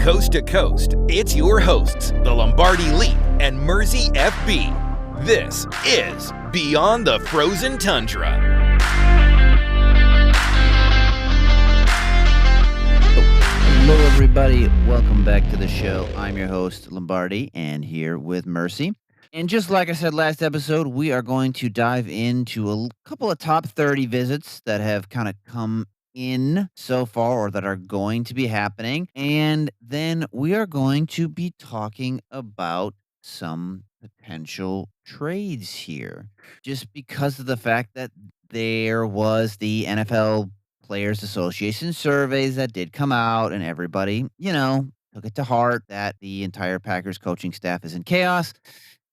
coast to coast, it's your hosts, the Lombardi Leap and Mersey FB. This is Beyond the Frozen Tundra. Hello, everybody. Welcome back to the show. I'm your host, Lombardi, and here with Mercy. And just like I said last episode, we are going to dive into a couple of top 30 visits that have kind of come in so far or that are going to be happening. And then we are going to be talking about some potential trades here, just because of the fact that there was the NFL Players Association surveys that did come out, and everybody, took it to heart that the entire Packers coaching staff is in chaos,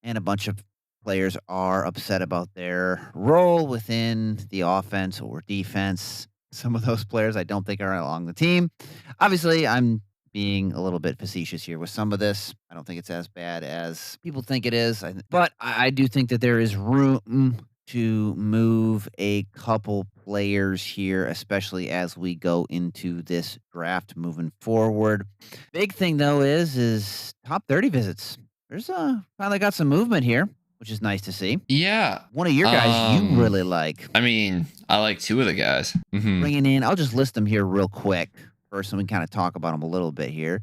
and a bunch of players are upset about their role within the offense or defense. Some of those players I don't think are along the team. Obviously, I'm being a little bit facetious here with some of this. I don't think it's as bad as people think it is. But I do think that there is room to move a couple players here, especially as we go into this draft moving forward. Big thing, though, is top 30 visits. There's finally got some movement here, which is nice to see. Yeah. One of your guys you really like. I mean, I like two of the guys. Bringing in, I'll just list them here real quick first, and we kind of talk about them a little bit here.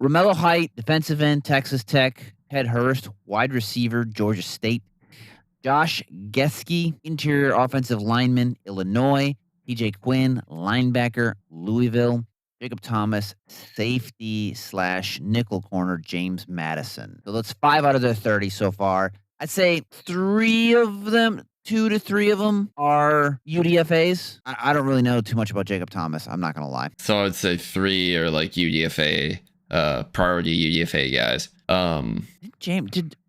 Romello Height, defensive end, Texas Tech. Ted Hurst, wide receiver, Georgia State. Josh Gesky, interior offensive lineman, Illinois. TJ Quinn, linebacker, Louisville. Jacob Thomas, safety/nickel corner, James Madison. So that's 5 out of their 30 so far. I'd say 2 to 3 of them are UDFAs. I don't really know too much about Jacob Thomas. I'm not going to lie. So I'd say 3 are like UDFA, priority UDFA guys. Who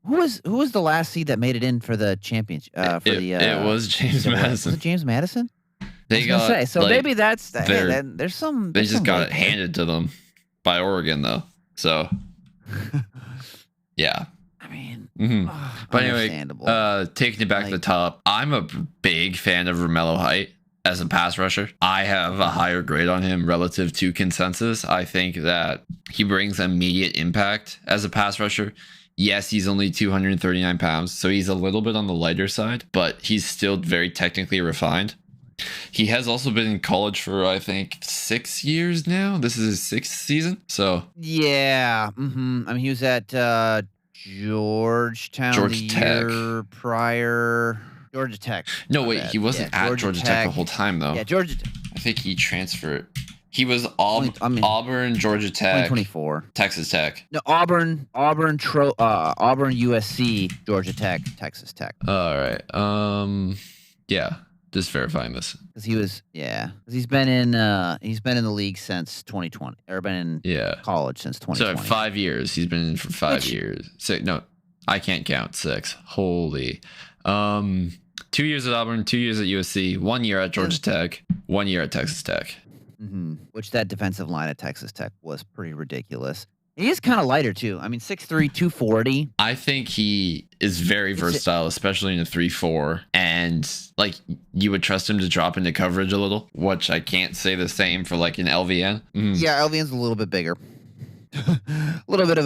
was the last seed that made it in for the championship? It was James Madison. Was it James Madison? They got say, so like, maybe that's there's some. They just got it handed to them by Oregon though. So yeah. I mean, but anyway, taking it back to the top, I'm a big fan of Romello Height as a pass rusher. I have a higher grade on him relative to consensus. I think that he brings immediate impact as a pass rusher. Yes, he's only 239 pounds, so he's a little bit on the lighter side, but he's still very technically refined. He has also been in college for, I think, 6 years now. This is his 6th season. So yeah. I mean, he was at Georgetown the year prior. Georgia Tech. No, wait, he wasn't at Georgia Tech the whole time, though. Yeah, Georgia. I think he transferred. He was Auburn, Georgia Tech, 2024, Texas Tech. No, Auburn, USC, Georgia Tech, Texas Tech. All right. Yeah. Just verifying this because because he's been in the league since 2020 or been in college since 2020. So 5 years he's been in for 5 years. So no, I can't count 6. Holy, 2 years at Auburn, 2 years at USC, 1 year at Georgia Tech, 1 year at Texas Tech. Which that defensive line at Texas Tech was pretty ridiculous. He is kind of lighter, too. I mean, 6'3", 240. I think he is very versatile, especially in a 3-4. And, like, you would trust him to drop into coverage a little, which I can't say the same for, like, an LVN. Yeah, LVN's a little bit bigger. a little bit of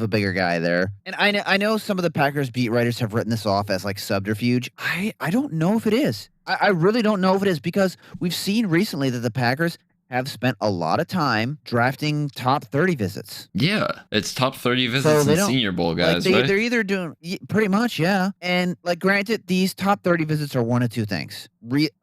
a bigger guy there. And I know some of the Packers beat writers have written this off as, like, subterfuge. I don't know if it is. I really don't know if it is, because we've seen recently that the Packers have spent a lot of time drafting top 30 visits. Yeah, it's top 30 visits and Senior Bowl guys, right? They're either doing pretty much, yeah. And like, granted, these top 30 visits are one of two things.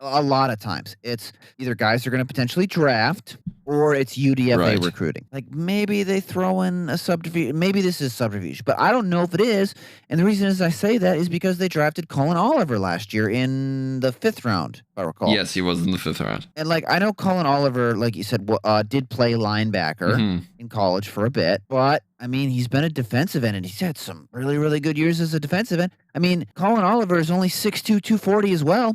A lot of times, it's either guys they're going to potentially draft, or it's UDFA recruiting. Like, maybe they throw in a subterfuge. Maybe this is subterfuge, but I don't know if it is. And the reason is I say that is because they drafted Colin Oliver last year in the 5th round, if I recall. Yes, he was in the 5th round. And like, I know Colin Oliver, like you said, did play linebacker in college for a bit, but I mean, he's been a defensive end, and he's had some really, really good years as a defensive end. I mean, Colin Oliver is only 6'2", 240 as well.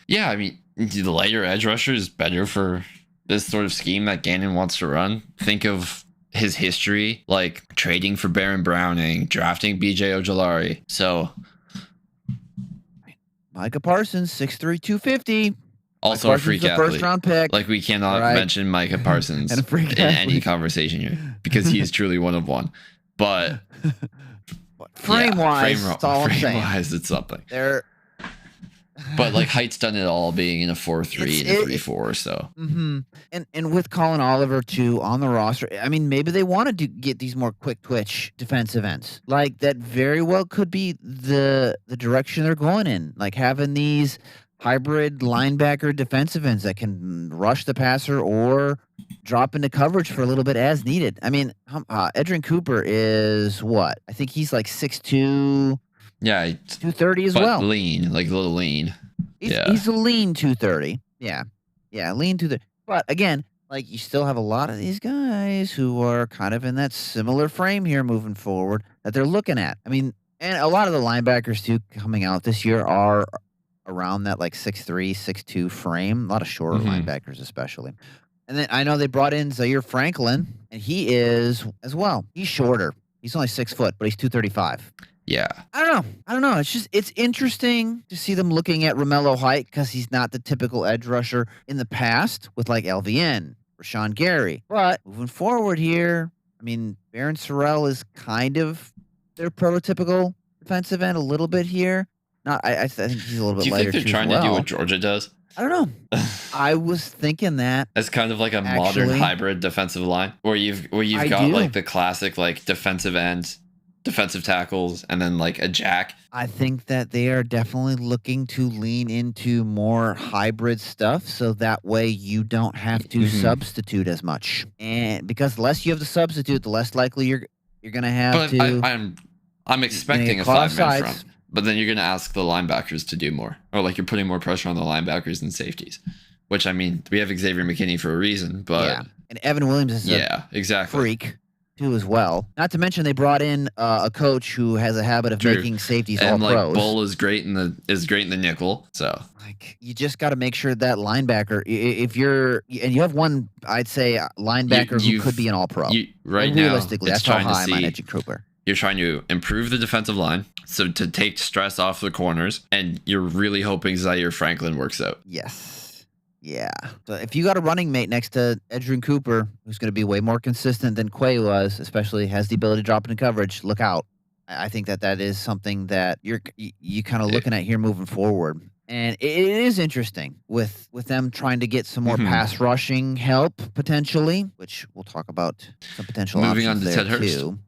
Yeah, I mean, the lighter edge rusher is better for this sort of scheme that Gannon wants to run. Think of his history, like trading for Baron Browning, drafting B.J. Ojulari. So, Micah Parsons, 6'3", 250. Also a freak athlete. First round pick. Like we cannot mention Micah Parsons and a freak in any conversation here because he is truly one of one. But frame-wise, frame-wise, it's something. But like Height's done it all, being in a 4-3 and a 3-4. So, and with Colin Oliver too on the roster, I mean, maybe they wanted to get these more quick twitch defensive ends. Like that very well could be the direction they're going in. Like having these hybrid linebacker defensive ends that can rush the passer or drop into coverage for a little bit as needed. I mean, Edgerrin Cooper is what? I think he's like 6'2". Yeah, 230 as well. Lean, like a little lean. He's a lean 230. Yeah, lean 230. But again, like you still have a lot of these guys who are kind of in that similar frame here moving forward that they're looking at. I mean, and a lot of the linebackers too coming out this year are around that like 6'3", 6'2" frame. A lot of shorter linebackers especially. And then I know they brought in Zaire Franklin, and he is as well. He's shorter. He's only 6 foot, but he's 235. Yeah. I don't know. It's interesting to see them looking at Romello Height because he's not the typical edge rusher in the past with like LVN, Rashawn Gary. But moving forward here, I mean, Barron Sorrell is kind of their prototypical defensive end a little bit here. I think he's a little bit lighter. Do you think they're trying to do what Georgia does? I don't know. I was thinking that it's kind of like a modern hybrid defensive line where you've got like the classic like defensive ends, defensive tackles, and then like a jack. I think that they are definitely looking to lean into more hybrid stuff so that way you don't have to substitute as much. And because the less you have to substitute, the less likely you're going to have to. I'm expecting a 5-man front. But then you're going to ask the linebackers to do more. Or like you're putting more pressure on the linebackers and safeties. Which, I mean, we have Xavier McKinney for a reason. But yeah. And Evan Williams is a freak, too, as well. Not to mention they brought in a coach who has a habit of making safeties all pros. And like Bull is great in the nickel. So like you just got to make sure that linebacker, if you're, and you have one, I'd say, linebacker who could be an all pro. Realistically, that's how high I'm on Edgerrin Cooper. You're trying to improve the defensive line, so to take stress off the corners, and you're really hoping Zaire Franklin works out. Yes. Yeah. So if you got a running mate next to Edgerrin Cooper, who's going to be way more consistent than Quay was, especially has the ability to drop into coverage, look out. I think that is something that you kind of looking at here moving forward. And it is interesting with them trying to get some more pass rushing help, potentially, which we'll talk about some potential moving options on to there Ted Hurst. Too.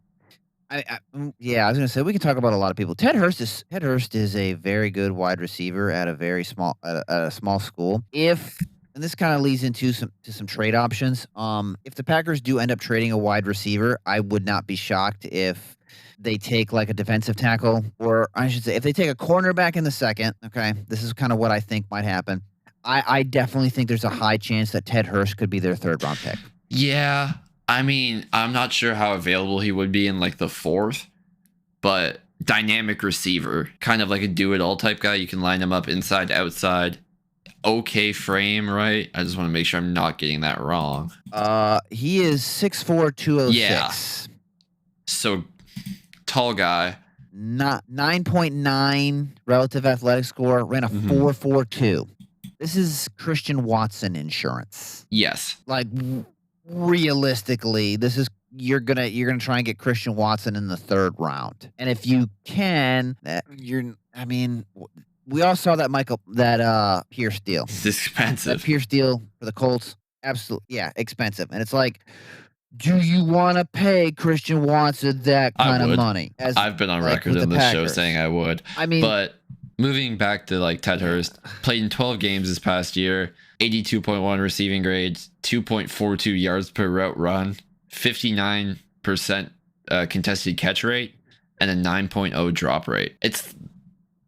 I was going to say we can talk about a lot of people. Ted Hurst is a very good wide receiver at a small school. And this kind of leads into some trade options. If the Packers do end up trading a wide receiver, I would not be shocked if they take like a defensive tackle, or I should say, if they take a cornerback in the second. Okay, this is kind of what I think might happen. I definitely think there's a high chance that Ted Hurst could be their 3rd round pick. Yeah. I mean, I'm not sure how available he would be in like the 4th, but dynamic receiver, kind of like a do-it-all type guy. You can line him up inside, outside. Okay frame, right? I just want to make sure I'm not getting that wrong. He is 6'4", 206. Yeah. So, tall guy. 9.9 relative athletic score, ran a 4.42. This is Christian Watson insurance. Yes. Like, realistically, you're gonna try and get Christian Watson in the 3rd round, and if you can, we all saw that Pierce deal. It's expensive. That Pierce deal for the Colts, absolutely, expensive, and it's like, do you want to pay Christian Watson that kind of money? I've been on record in this show saying I would. I mean, but moving back to like Ted Hurst, played in 12 games this past year. 82.1 receiving grades, 2.42 yards per route run, 59% contested catch rate, and a 9.0 drop rate. It's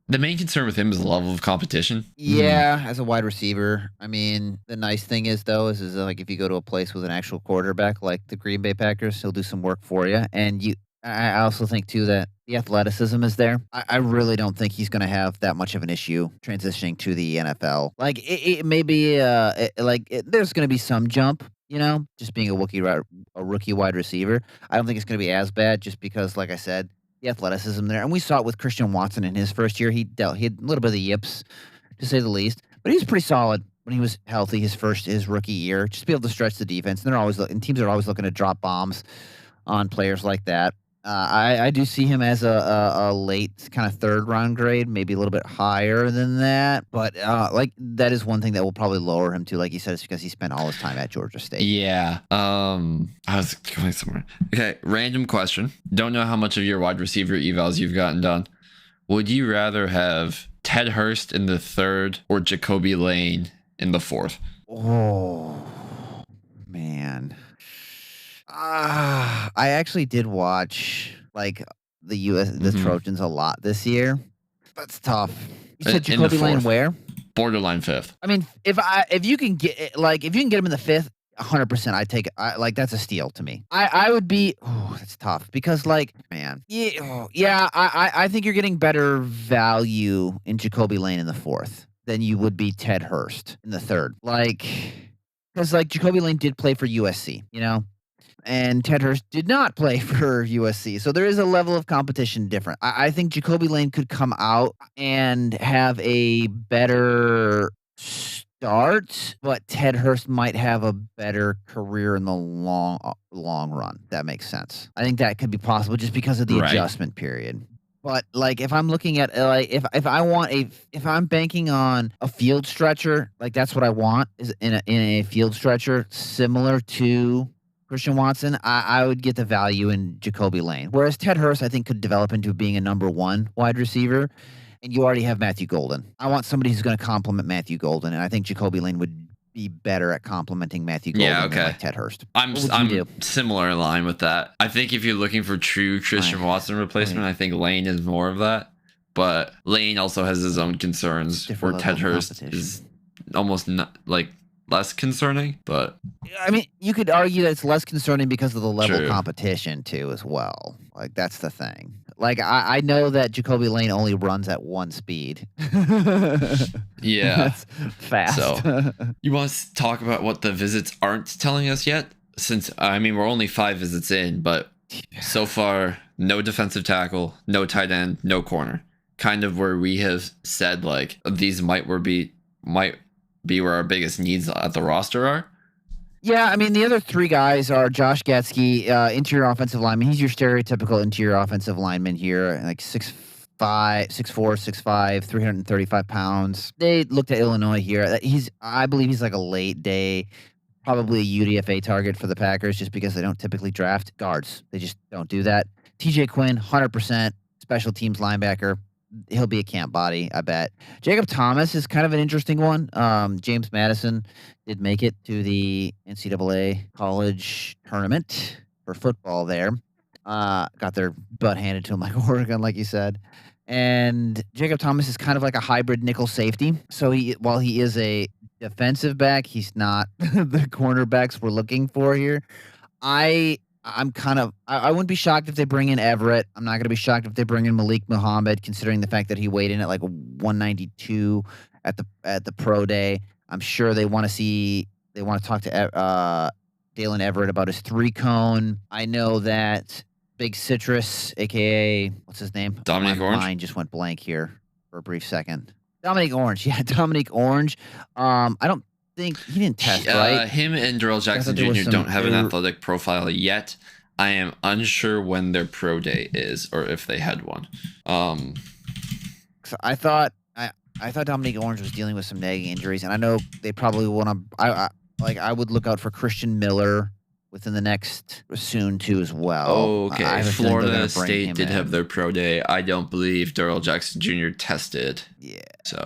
the main concern with him is the level of competition. Yeah, as a wide receiver. I mean, the nice thing is like if you go to a place with an actual quarterback like the Green Bay Packers, he'll do some work for you. And I also think too that the athleticism is there. I really don't think he's going to have that much of an issue transitioning to the NFL. Like it may be there's going to be some jump, just being a rookie wide receiver. I don't think it's going to be as bad just because, like I said, the athleticism there. And we saw it with Christian Watson in his first year. He had a little bit of the yips, to say the least, but he was pretty solid when he was healthy, his rookie year, just be able to stretch the defense. And teams are always looking to drop bombs on players like that. I do see him as a late kind of third round grade, maybe a little bit higher than that. But like that is one thing that will probably lower him too. Like you said, it's because he spent all his time at Georgia State. Yeah. I was going somewhere. Okay. Random question. Don't know how much of your wide receiver evals you've gotten done. Would you rather have Ted Hurst in the 3rd or Jacoby Lane in the 4th? Oh man. I actually did watch like the Trojans a lot this year. That's tough. You said Jacoby Lane where? Borderline 5th. I mean, if you can get him in the 5th, 100%, I'd take it. Like that's a steal to me. I would be. Oh, that's tough because like man, I think you're getting better value in Jacoby Lane in the 4th than you would be Ted Hurst in the 3rd. Like because like Jacoby Lane did play for USC, and Ted Hurst did not play for USC. So there is a level of competition different. I think Jacoby Lane could come out and have a better start, but Ted Hurst might have a better career in the long run. That makes sense. I think that could be possible just because of the adjustment period. But like if I'm looking at like if I'm banking on a field stretcher, like that's what I want is in a field stretcher similar to Christian Watson, I would get the value in Jacoby Lane. Whereas Ted Hurst, I think, could develop into being a number 1 wide receiver, and you already have Matthew Golden. I want somebody who's going to complement Matthew Golden, and I think Jacoby Lane would be better at complementing Matthew Golden than like Ted Hurst. I'm similar in line with that. I think if you're looking for true Christian Watson replacement, I think Lane is more of that. But Lane also has his own concerns, where Ted Hurst is almost not like less concerning, but I mean, you could argue that it's less concerning because of the level of competition too, as well. Like that's the thing. Like I know that Jacoby Lane only runs at 1 speed. Yeah, that's fast. So you want to talk about what the visits aren't telling us yet? Since I mean, we're only 5 visits in, but so far, no defensive tackle, no tight end, no corner. Kind of where we have said like these might be where our biggest needs at the roster are. Yeah, I mean, the other 3 guys are Josh Gatsky, interior offensive lineman. He's your stereotypical interior offensive lineman here, like 6'4", 6'5", 335 pounds. They looked at Illinois here. I believe he's like a late day, probably a UDFA target for the Packers just because they don't typically draft guards. They just don't do that. TJ Quinn, 100% special teams linebacker. He'll be a camp body, I bet. Jacob Thomas is kind of an interesting one. James Madison did make it to the NCAA college tournament for football there. Got their butt handed to him like Oregon, like you said. And Jacob Thomas is kind of like a hybrid nickel safety. So while he is a defensive back, he's not the cornerbacks we're looking for here. I wouldn't be shocked if they bring in Everett. I'm not going to be shocked if they bring in Malik Muhammad, considering the fact that he weighed in at like 192 at the pro day. I'm sure they want to talk to Dalen Everett about his 3-cone. I know that Big Citrus, aka what's his name? Dominic Orange. My mind just went blank here for a brief second. Dominic Orange, yeah, Dominic Orange. I don't think he didn't test, right? Him and Darrell Jackson Jr. don't have an athletic profile yet. I am unsure when their pro day is or if they had one. So I thought Dominic Orange was dealing with some nagging injuries, and I know they probably want to. I would look out for Christian Miller within the next soon too as well. Okay, Florida State did have their pro day. I don't believe Darrell Jackson Jr. tested. Yeah. So,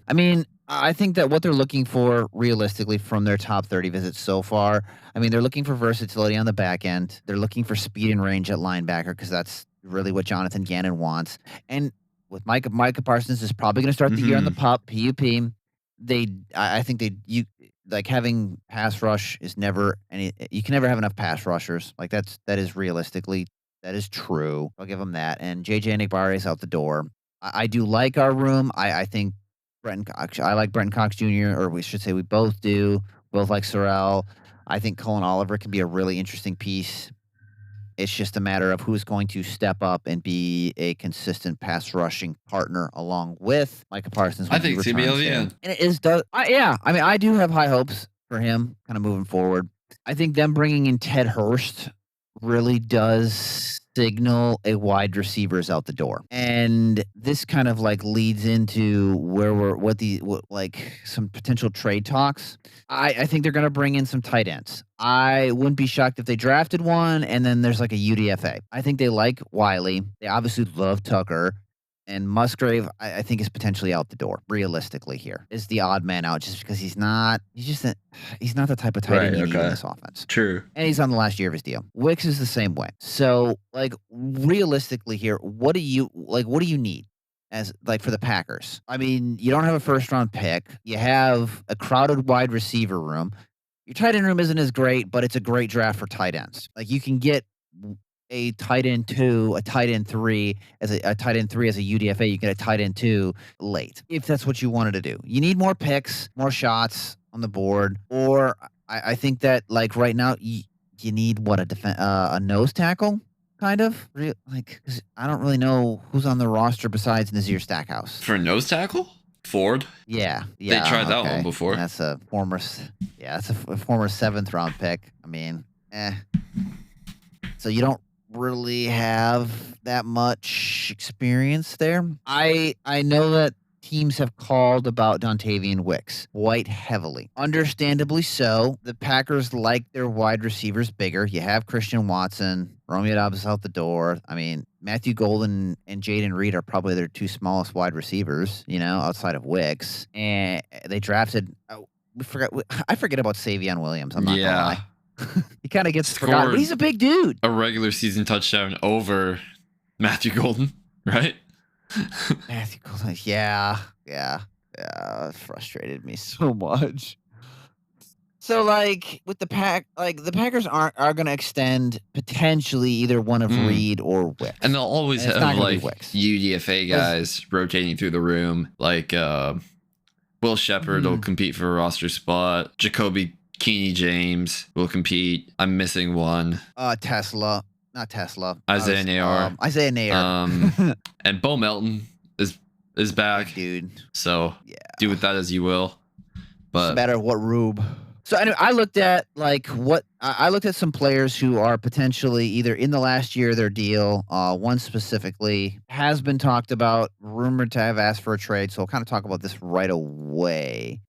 I mean, I think that what they're looking for realistically from their top 30 visits so far, I mean, they're looking for versatility on the back end. They're looking for speed and range at linebacker because that's really what Jonathan Gannon wants. And with Micah Parsons is probably going to start the year on the PUP. I think having pass rush is never you can never have enough pass rushers. Like that is realistically, that is true. I'll give them that. And JJ Enagbare is out the door. I do like our room. I think I like Brenton Cox Jr., or we should say we both do. Both like Sorrell. I think Cullen Oliver can be a really interesting piece. It's just a matter of who's going to step up and be a consistent pass rushing partner along with Micah Parsons. I think it's going to be LVN. And it is, I do have high hopes for him kind of moving forward. I think them bringing in Ted Hurst really does signal a wide receiver is out the door. And this kind of like leads into where some potential trade talks. I think they're going to bring in some tight ends. I wouldn't be shocked if they drafted one and then there's like a UDFA. I think they like Wiley. They obviously love Tucker. And Musgrave, I think, is potentially out the door. Realistically, here is the odd man out, just because he's not the type of tight end you need in this offense. True. And he's on the last year of his deal. Wicks is the same way. So, like, realistically, here, what do you need as like for the Packers? I mean, you don't have a first round pick. You have a crowded wide receiver room. Your tight end room isn't as great, but it's a great draft for tight ends. Like, you can get a tight end 2, a tight end 3 as a tight end 3 as a UDFA. You get a tight end 2 late if that's what you wanted to do. You need more picks, more shots on the board, or I think that like right now you need a nose tackle kind of like, 'cause I don't really know who's on the roster besides Nazir Stackhouse for a nose tackle. Ford. Yeah. They tried that one before. And that's a former 7th round pick. I mean, so you don't really have that much experience there. I know that teams have called about Dontavian Wicks quite heavily. Understandably so. The Packers like their wide receivers bigger. You have Christian Watson, Romeo Doubs out the door. I mean, Matthew Golden and Jaden Reed are probably their 2 smallest wide receivers, outside of Wicks. And they drafted I forget about Savion Williams. I'm not gonna lie. He kind of gets forgotten, but he's a big dude. A regular season touchdown over Matthew Golden, right? Matthew Golden, yeah. It frustrated me so much. So, like, with the Packers are going to extend potentially either one of Reed or Wicks. And they'll always have, like, UDFA guys rotating through the room. Like, Will Shepard will compete for a roster spot. Jacoby Keeney James will compete. I'm missing one. Not Tesla. Isaiah Nayor. Isaiah Nayor. And Bo Melton is back, dude. So do with that as you will. But no matter what Rube. So anyway, I looked at some players who are potentially either in the last year of their deal. One specifically has been talked about, rumored to have asked for a trade. So I'll kind of talk about this right away.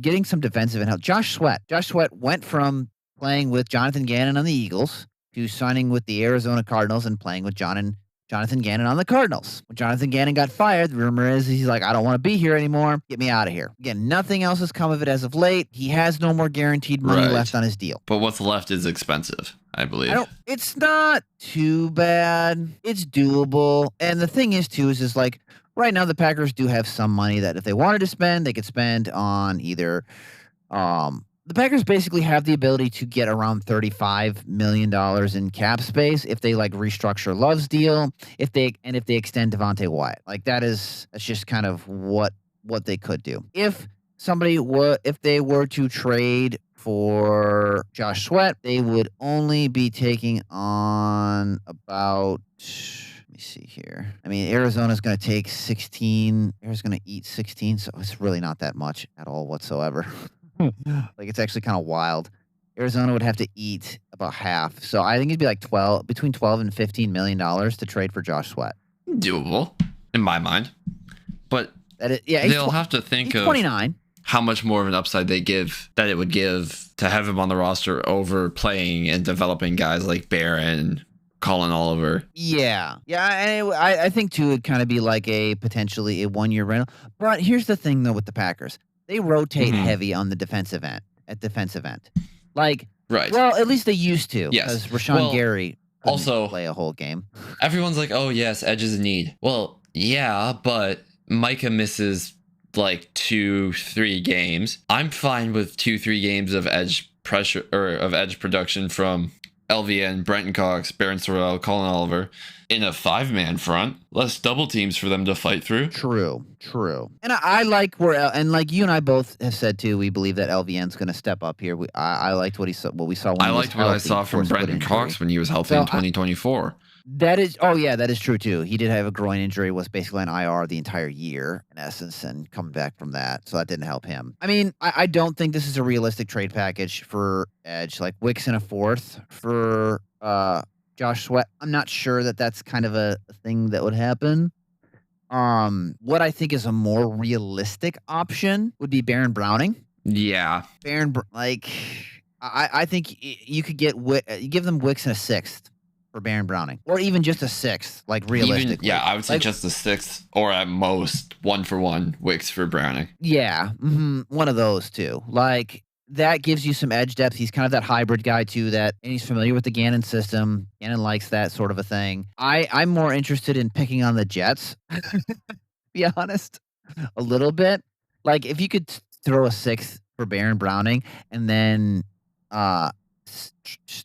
Getting some defensive help. Josh Sweat. Josh Sweat went from playing with Jonathan Gannon on the Eagles to signing with the Arizona Cardinals and playing with Jonathan Gannon on the Cardinals. When Jonathan Gannon got fired, the rumor is he's like, I don't want to be here anymore. Get me out of here. Again, nothing else has come of it as of late. He has no more guaranteed money left on his deal. But what's left is expensive, I believe. It's not too bad. It's doable. And the thing is like, right now, the Packers do have some money that if they wanted to spend, they could spend on either. The Packers basically have the ability to get around $35 million in cap space if they like restructure Love's deal, if they extend Devontae Wyatt. Like that's just kind of what they could do. If they were to trade for Josh Sweat, they would only be taking on about. Let me see here. I mean, Arizona's going to take 16. Arizona's going to eat 16, so it's really not that much at all whatsoever. Like, it's actually kind of wild. Arizona would have to eat about half. So I think it'd be like between $12 and $15 million to trade for Josh Sweat. Doable, in my mind. But they'll have to think of 29. How much more of an upside it would give to have him on the roster over playing and developing guys like Barron, Colin Oliver. Yeah. And I think, too, it'd kind of be like potentially a one-year rental. But here's the thing, though, with the Packers. They rotate heavy on the defensive end. Like, right. Well, at least they used to. Yes. Because Rashawn Gary also play a whole game. Everyone's like, oh, yes, edge is a need. Well, yeah, but Micah misses like 2-3 games. I'm fine with 2-3 games of edge pressure or of edge production from LVN, Brenton Cox, Barron Sorrell, Colin Oliver in a 5-man front. Less double teams for them to fight through. True. And I like and like you and I both have said too, we believe that LVN's going to step up here. I liked what we saw when I liked what I saw from Brenton Cox when he was healthy in 2024. That is true too. He did have a groin injury, was basically on IR the entire year in essence, and coming back from that, so that didn't help him. I mean, I don't think this is a realistic trade package for edge. Like Wicks in a 4th for Josh Sweat. I'm not sure that that's kind of a thing that would happen. What I think is a more realistic option would be Baron Browning. Yeah, I think you could give them Wicks in a 6th. For Baron Browning, or even just a 6th, like realistically. I would say just a 6th, or at most 1-for-1 Wicks for Browning. Yeah, one of those two. Like that gives you some edge depth. He's kind of that hybrid guy too. And he's familiar with the Gannon system. Gannon likes that sort of a thing. I'm more interested in picking on the Jets. To be honest, a little bit. Like if you could throw a 6th for Baron Browning, and then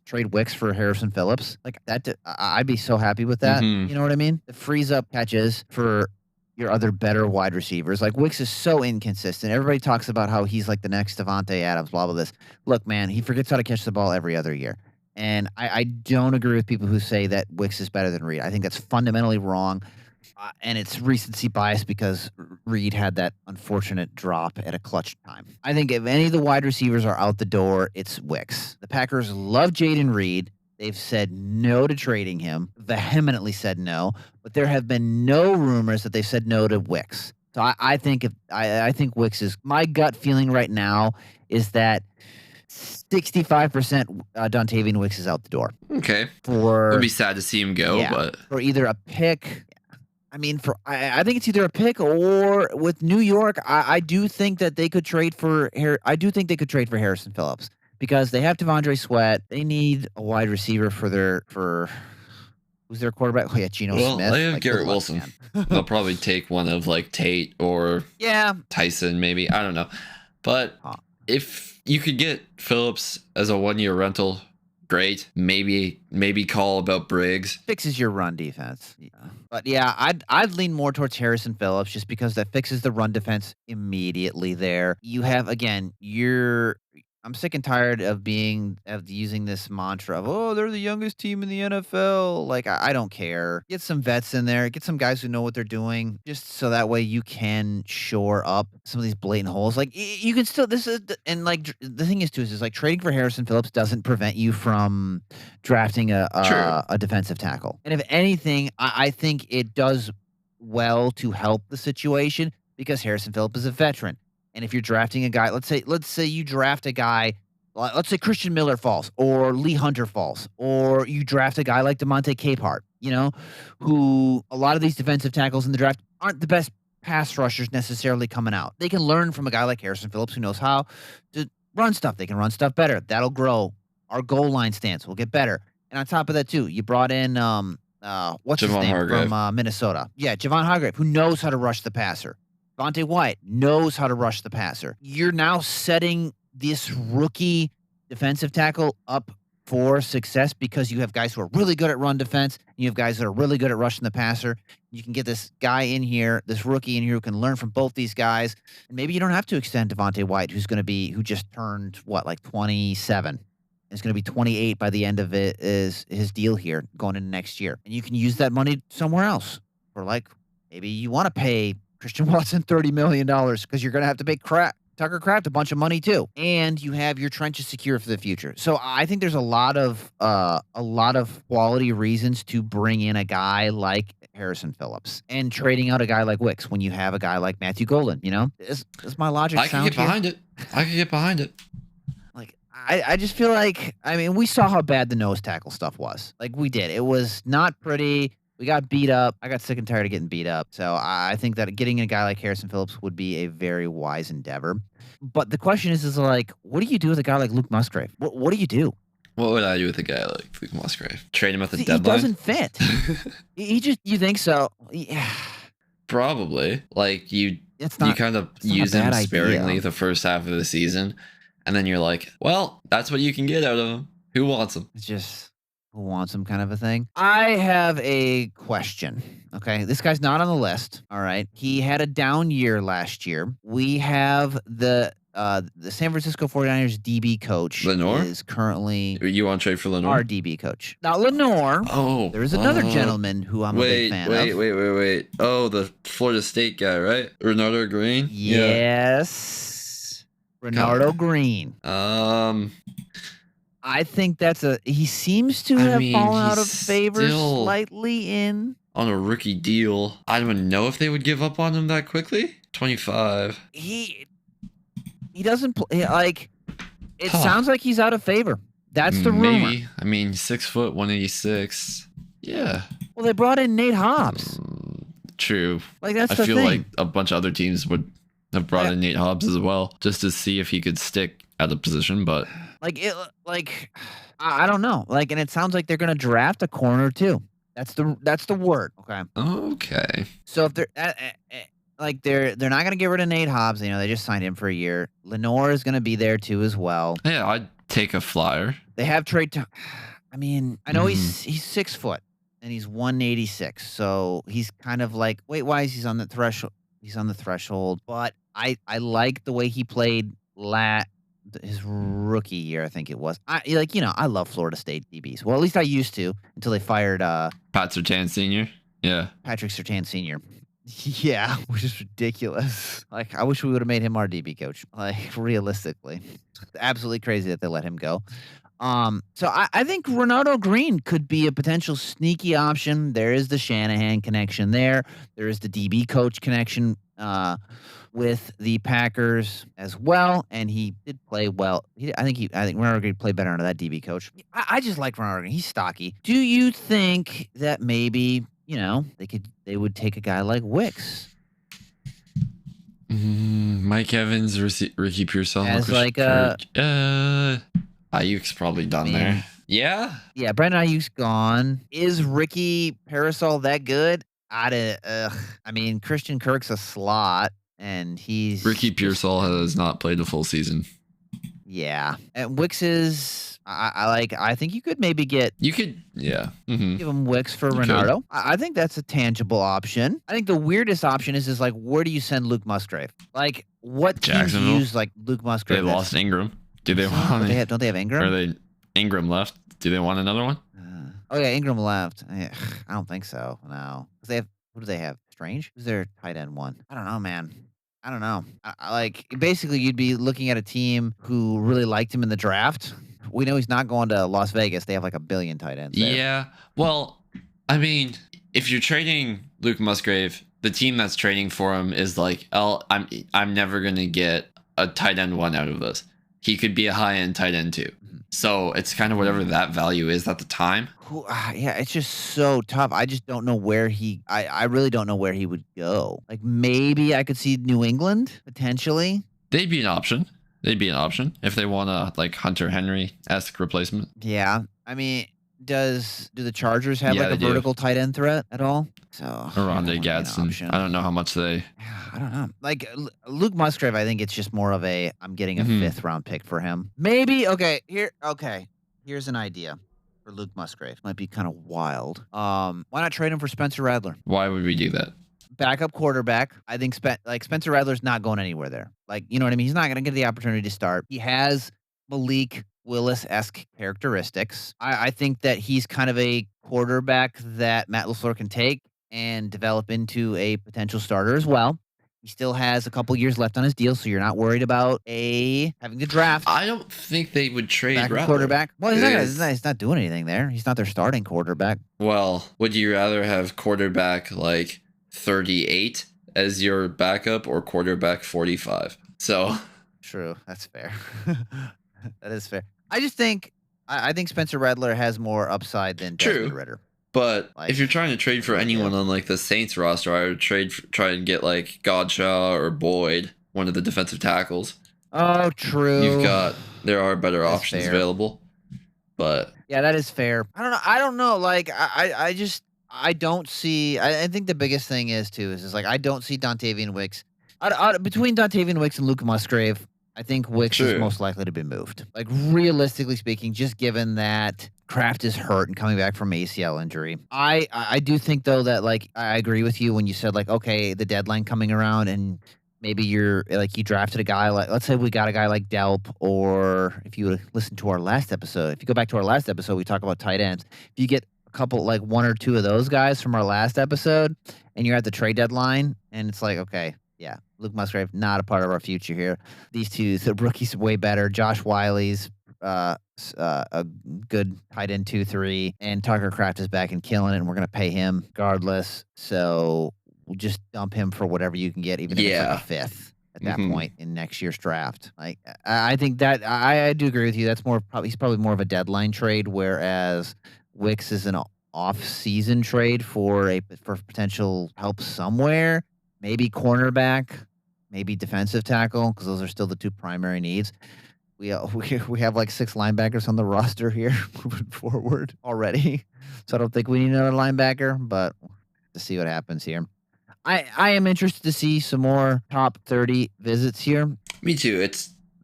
trade Wicks for Harrison Phillips, like that, I'd be so happy with that. You know what I mean? It frees up catches for your other better wide receivers. Like Wicks is so inconsistent. Everybody talks about how he's like the next Davante Adams, blah, blah, this. Look, man, he forgets how to catch the ball every other year. And I don't agree with people who say that Wicks is better than Reed. I think that's fundamentally wrong. And it's recency bias because Reed had that unfortunate drop at a clutch time. I think if any of the wide receivers are out the door, it's Wicks. The Packers love Jayden Reed. They've said no to trading him, vehemently said no, but there have been no rumors that they've said no to Wicks. So I think Wicks is, my gut feeling right now is that 65% Dontavian Wicks is out the door. Okay. It would be sad to see him go, but for either a pick. I mean, I think it's either a pick or with New York. I do think that they could trade for Harrison Phillips because they have Devondre Sweat. They need a wide receiver for who's their quarterback? Oh yeah, Geno Smith. They have Garrett Wilson. They'll probably take one of like Tate or Tyson, maybe. I don't know, but if you could get Phillips as a 1-year rental, great. Maybe call about Briggs. Fixes your run defense. Yeah. But yeah, I'd lean more towards Harrison Phillips just because that fixes the run defense immediately there. You have, again, I'm sick and tired of using this mantra of, they're the youngest team in the NFL. Like, I don't care. Get some vets in there. Get some guys who know what they're doing, just so that way you can shore up some of these blatant holes. Like, you can still, and like, the thing is, too, is like trading for Harrison Phillips doesn't prevent you from drafting a defensive tackle. And if anything, I think it does well to help the situation because Harrison Phillips is a veteran. And if you're drafting a guy, let's say you draft a guy, let's say Christian Miller falls or Lee Hunter falls, or you draft a guy like DeMonte Capehart, who a lot of these defensive tackles in the draft aren't the best pass rushers necessarily coming out. They can learn from a guy like Harrison Phillips who knows how to run stuff. They can run stuff better. That'll grow. Our goal line stance will get better. And on top of that, too, you brought in what's his name from Minnesota? Yeah, Javon Hargrave, who knows how to rush the passer. Devontae White knows how to rush the passer. You're now setting this rookie defensive tackle up for success because you have guys who are really good at run defense. And you have guys that are really good at rushing the passer. You can get this guy in here, this rookie in here who can learn from both these guys. And maybe you don't have to extend Devontae White, who just turned, 27. It's going to be 28 by the end of it is his deal here going into next year. And you can use that money somewhere else. Or maybe you want to pay Christian Watson $30 million because you're going to have to pay Tucker Kraft a bunch of money too, and you have your trenches secure for the future. So I think there's a lot of quality reasons to bring in a guy like Harrison Phillips and trading out a guy like Wicks when you have a guy like Matthew Golden. Is my logic? I can get behind it. I can get behind it. I just feel like, we saw how bad the nose tackle stuff was. We did. It was not pretty. We got beat up. I got sick and tired of getting beat up. So I think that getting a guy like Harrison Phillips would be a very wise endeavor. But the question is what do you do with a guy like Luke Musgrave? What do you do? What would I do with a guy like Luke Musgrave? Trade him at the deadline? He doesn't fit. You think so? Yeah. Probably. You kind of use him sparingly the first half of the season. And then you're like, well, that's what you can get out of him. Who wants him? It's just who wants him kind of a thing. I have a question. Okay. This guy's not on the list. All right. He had a down year last year. We have the San Francisco 49ers DB coach Lenoir is currently You want to trade for Lenoir? our DB coach. Now, Lenoir, there's another gentleman who I'm a big fan of. Wait. Oh, the Florida State guy, right? Renardo Green? Yes. Renardo Green. I think he seems to have fallen out of favor slightly in. On a rookie deal. I don't even know if they would give up on him that quickly. 25. He doesn't play, like, it sounds like he's out of favor. That's the rumor. Maybe. I mean, 6 foot, 186. Yeah. Well, they brought in Nate Hobbs. True. Like, that's the I feel thing. like a bunch of other teams would have brought in Nate Hobbs as well, just to see if he could stick at the position, but... I don't know. Like, and it sounds like they're going to draft a corner, too. That's the word. Okay. Okay. So if they're... they're not going to get rid of Nate Hobbs. You know, they just signed him for a year. Lenoir is going to be there, too, as well. Yeah, I'd take a flyer. They have trade... I mean, I know he's 6 foot, and he's 186. So he's kind of like... Wait, why is he on the threshold? He's on the threshold. But I like the way he played his rookie year, I think it was. I love Florida State DBs. Well, at least I used to until they fired Pat Surtain Sr. Yeah. Patrick Surtain Sr. Yeah, which is ridiculous. Like, I wish we would have made him our DB coach. Like, realistically, it's absolutely crazy that they let him go. So I think Renardo Green could be a potential sneaky option. There is the Shanahan connection there. There is the DB coach connection with the Packers as well, and he did play well. I think Renardo Green played better under that DB coach. I just like Renardo Green. He's stocky. Do you think that maybe they would take a guy like Wicks? Mike Evans, Ricky Pearsall, as like Ayuk's probably done there. Yeah. Yeah, Brandon Ayuk's gone. Is Ricky Pearsall that good? Christian Kirk's a slot, and he's... Ricky Pearsall has not played a full season. Yeah. And Wicks is... I think you could maybe get... You could, yeah. Mm-hmm. Give him Wicks for Renardo. I think that's a tangible option. I think the weirdest option is where do you send Luke Musgrave? Like, what teams use, like, Luke Musgrave? They lost Ingram. Do they want... Don't they have Ingram? Or Ingram left. Do they want another one? Ingram left. I don't think so. No. Who do they have? Strange? Who's their tight end one? I don't know, man. I don't know. Basically, you'd be looking at a team who really liked him in the draft. We know he's not going to Las Vegas. They have like 1 billion tight ends there. Yeah. Well, I mean, if you're trading Luke Musgrave, the team that's trading for him is like, I'm never going to get a tight end 1 out of this. He could be a high-end tight end 2. So it's kind of whatever that value is at the time. Yeah, it's just so tough. I just don't know where I really don't know where he would go. Like, maybe I could see New England, potentially. They'd be an option. If they want a, like, Hunter Henry-esque replacement. Yeah. I mean, do the Chargers have a vertical tight end threat at all? So Rondé Gadsden. I don't know how much they... I don't know. Like, Luke Musgrave, I think it's just more of I'm getting a 5th round pick for him. Maybe, here's an idea for Luke Musgrave. Might be kind of wild. Why not trade him for Spencer Rattler? Why would we do that? Backup quarterback. I think Spencer Rattler's not going anywhere there. Like, you know what I mean? He's not going to get the opportunity to start. He has Malik Willis-esque characteristics. I think that he's kind of a quarterback that Matt LaFleur can take and develop into a potential starter as well. He still has a couple years left on his deal, so you're not worried about having to draft. I don't think they would trade Rattler. Quarterback. Well, he's not doing anything there. He's not their starting quarterback. Well, would you rather have quarterback like 38 as your backup or quarterback 45? So true. That's fair. That is fair. I just think I think Spencer Rattler has more upside than Desmond Ridder. But if you're trying to trade for anyone on like the Saints roster, I would try and get like Godshaw or Boyd, one of the defensive tackles. Oh, true. There are better options available. But yeah, that is fair. I don't know. Like I don't see. I think the biggest thing is like I don't see Dontavian Wicks. Between Dontavian Wicks and Luke Musgrave, I think Wicks is most likely to be moved. Like, realistically speaking, just given that Kraft is hurt and coming back from ACL injury. I do think, though, that, like, I agree with you when you said, like, okay, the deadline coming around and maybe you're, like, you drafted a guy, like, let's say we got a guy like Delp, or if you listen to our last episode, if you go back to our last episode, we talk about tight ends. If you get a couple, like, one or two of those guys from our last episode and you're at the trade deadline and it's like, okay, yeah, Luke Musgrave, not a part of our future here. These two, the rookies way better. Josh Wiley's a good tight end 2-3, and Tucker Kraft is back and killing it, and we're going to pay him regardless. So we'll just dump him for whatever you can get, even if it's like a fifth at that point in next year's draft. Like, I think that I do agree with you. That's he's probably more of a deadline trade, whereas Wicks is an off-season trade for potential help somewhere. Maybe cornerback, maybe defensive tackle, because those are still the two primary needs. We have like 6 linebackers on the roster here moving forward already. So I don't think we need another linebacker, but to see what happens here. I am interested to see some more top 30 visits here. Me too.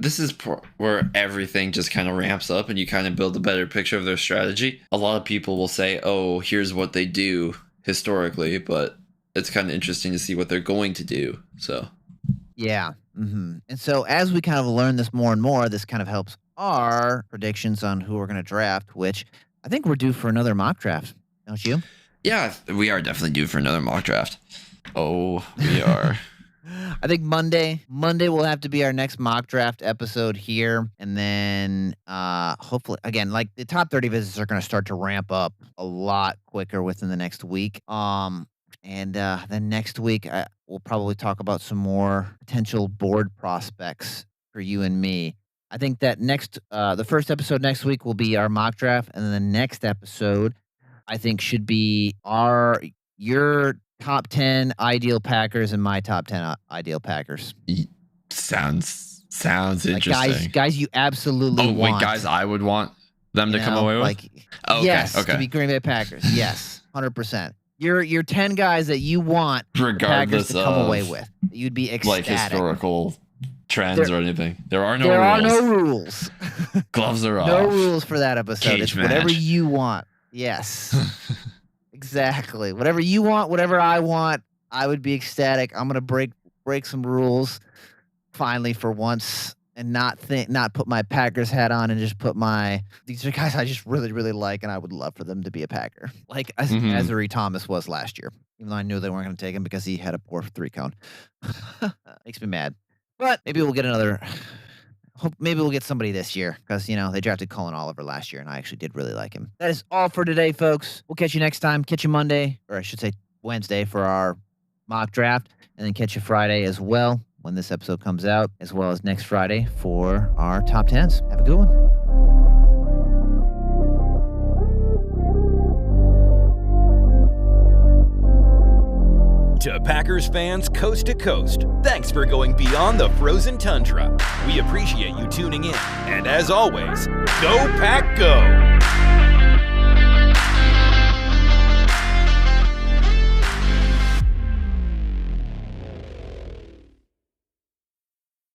This is where everything just kind of ramps up and you kind of build a better picture of their strategy. A lot of people will say, oh, here's what they do historically, but it's kind of interesting to see what they're going to do. So, yeah. And so as we kind of learn this more and more, this kind of helps our predictions on who we're going to draft, which I think we're due for another mock draft, don't you? Yeah, we are definitely due for another mock draft. Oh, we are. I think Monday will have to be our next mock draft episode here. And then hopefully, again, like the top 30 visits are going to start to ramp up a lot quicker within the next week. And then next week, we'll probably talk about some more potential board prospects for you and me. I think that the first episode next week will be our mock draft. And then the next episode, I think, should be your top 10 ideal Packers and my top 10 ideal Packers. Sounds interesting. Guys you absolutely want. Wait, guys I would want them to come away with? Like, yes, to be Green Bay Packers. Yes, 100%. Your 10 guys that you want regardless the Packers to come away with. You'd be ecstatic. Like historical trends or anything. There are no rules. There are no rules. Gloves are off. No rules for that episode. Cage it's match. Whatever you want. Yes. Exactly. Whatever you want, whatever I want, I would be ecstatic. I'm going to break some rules finally for once and not put my Packers hat on and just put these are guys I just really, really like, and I would love for them to be a Packer. Like Azuri Thomas was last year, even though I knew they weren't going to take him because he had a poor 3-count. Makes me mad. But maybe we'll get maybe we'll get somebody this year because, they drafted Colin Oliver last year, and I actually did really like him. That is all for today, folks. We'll catch you next time. Catch you Monday, or I should say Wednesday, for our mock draft, and then catch you Friday as well when this episode comes out, as well as next Friday for our top 10s. Have a good one. To Packers fans coast to coast, thanks for going beyond the frozen tundra. We appreciate you tuning in. And as always, go Pack Go!